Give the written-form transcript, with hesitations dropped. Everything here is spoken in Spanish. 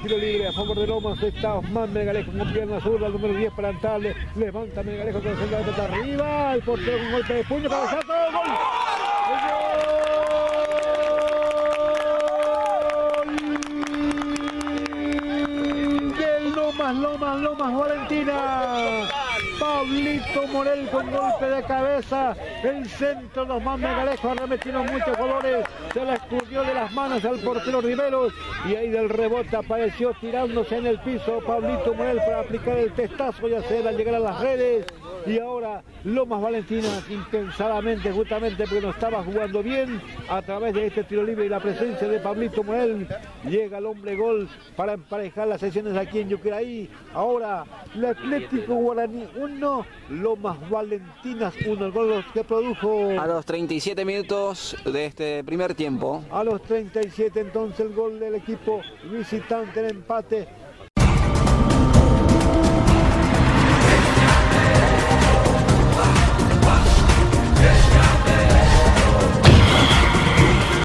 tiro libre a favor de Lomas. Está Osman Melgarejo con pierna zurda, el número 10 para Antale. Levanta Melgarejo con el centro de pelota arriba. El portero con golpe de puño, cabezazo, gol. Lomas Valentina. Pablito Morel con golpe de cabeza. El centro de Osman Melgarejo arremetiendo muchos colores. Se la escurrió de las manos al portero Riveros. Y ahí del rebote apareció tirándose en el piso Pablito Morel para aplicar el testazo y hacer al llegar a las redes. Y ahora Lomas Valentina, impensadamente, justamente porque no estaba jugando bien, a través de este tiro libre y la presencia de Pablito Morel, llega el hombre gol para emparejar las sesiones aquí en Yucraí. Ahora el Atlético Guaraní 1, Lomas Valentinas 1, el gol que produjo a los 37 minutos de este primer tiempo. A los 37 entonces el gol del equipo visitante, el empate